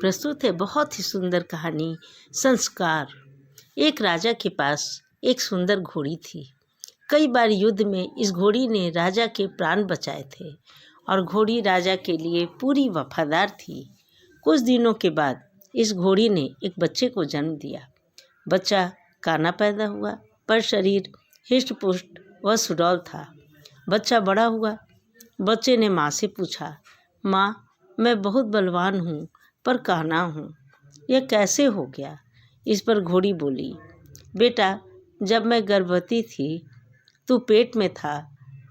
प्रस्तुत है बहुत ही सुंदर कहानी संस्कार। एक राजा के पास एक सुंदर घोड़ी थी। कई बार युद्ध में इस घोड़ी ने राजा के प्राण बचाए थे और घोड़ी राजा के लिए पूरी वफादार थी। कुछ दिनों के बाद इस घोड़ी ने एक बच्चे को जन्म दिया। बच्चा काना पैदा हुआ पर शरीर हिष्ट पुष्ट व सुडौल था। बच्चा बड़ा हुआ। बच्चे ने माँ से पूछा, माँ, मैं बहुत बलवान हूँ पर काना हूँ, यह कैसे हो गया? इस पर घोड़ी बोली, बेटा, जब मैं गर्भवती थी, तू पेट में था,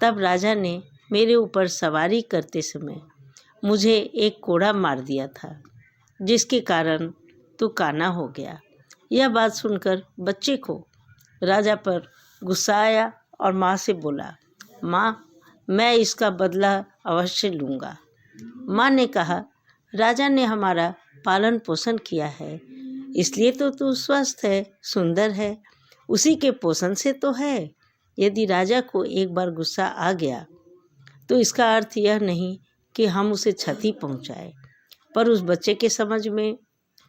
तब राजा ने मेरे ऊपर सवारी करते समय मुझे एक कोड़ा मार दिया था, जिसके कारण तू काना हो गया। यह बात सुनकर बच्चे को राजा पर गुस्सा आया और माँ से बोला, माँ, मैं इसका बदला अवश्य लूँगा। माँ ने कहा, राजा ने हमारा पालन पोषण किया है, इसलिए तो तू स्वस्थ है, सुंदर है, उसी के पोषण से तो है। यदि राजा को एक बार गुस्सा आ गया तो इसका अर्थ यह नहीं कि हम उसे क्षति पहुंचाए। पर उस बच्चे के समझ में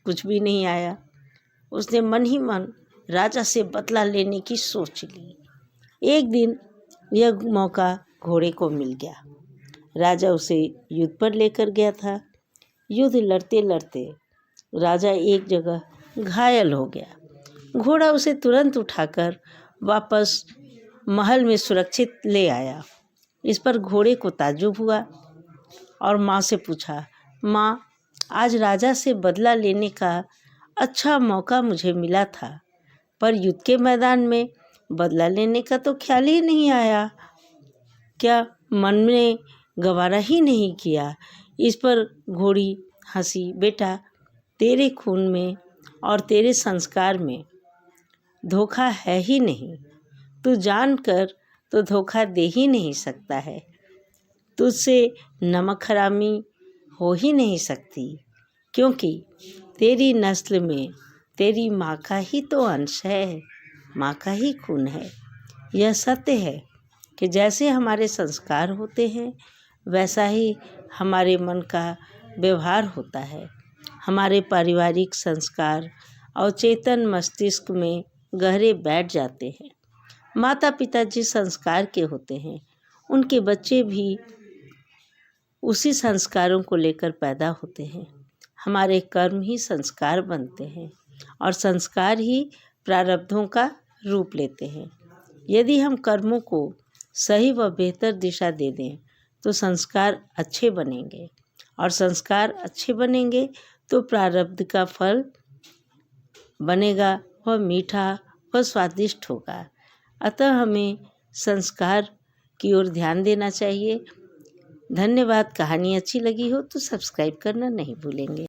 कुछ भी नहीं आया। उसने मन ही मन राजा से बदला लेने की सोच ली। एक दिन यह मौका घोड़े को मिल गया। राजा उसे युद्ध पर लेकर गया था। युद्ध लड़ते लड़ते राजा एक जगह घायल हो गया। घोड़ा उसे तुरंत उठाकर वापस महल में सुरक्षित ले आया। इस पर घोड़े को ताज्जुब हुआ और माँ से पूछा, माँ, आज राजा से बदला लेने का अच्छा मौका मुझे मिला था, पर युद्ध के मैदान में बदला लेने का तो ख्याल ही नहीं आया। क्या मन में गवारा ही नहीं किया? इस पर घोड़ी हंसी, बेटा, तेरे खून में और तेरे संस्कार में धोखा है ही नहीं। तू जानकर तो धोखा दे ही नहीं सकता है। तुझसे नमक हरामी हो ही नहीं सकती, क्योंकि तेरी नस्ल में तेरी माँ का ही तो अंश है, माँ का ही खून है। यह सत्य है कि जैसे हमारे संस्कार होते हैं, वैसा ही हमारे मन का व्यवहार होता है। हमारे पारिवारिक संस्कार अवचेतन मस्तिष्क में गहरे बैठ जाते हैं। माता पिता जिस संस्कार के होते हैं, उनके बच्चे भी उसी संस्कारों को लेकर पैदा होते हैं। हमारे कर्म ही संस्कार बनते हैं और संस्कार ही प्रारब्धों का रूप लेते हैं। यदि हम कर्मों को सही व बेहतर दिशा दे दें तो संस्कार अच्छे बनेंगे और संस्कार अच्छे बनेंगे तो प्रारब्ध का फल बनेगा, वह मीठा व स्वादिष्ट होगा। अतः हमें संस्कार की ओर ध्यान देना चाहिए। धन्यवाद। कहानी अच्छी लगी हो तो सब्सक्राइब करना नहीं भूलेंगे।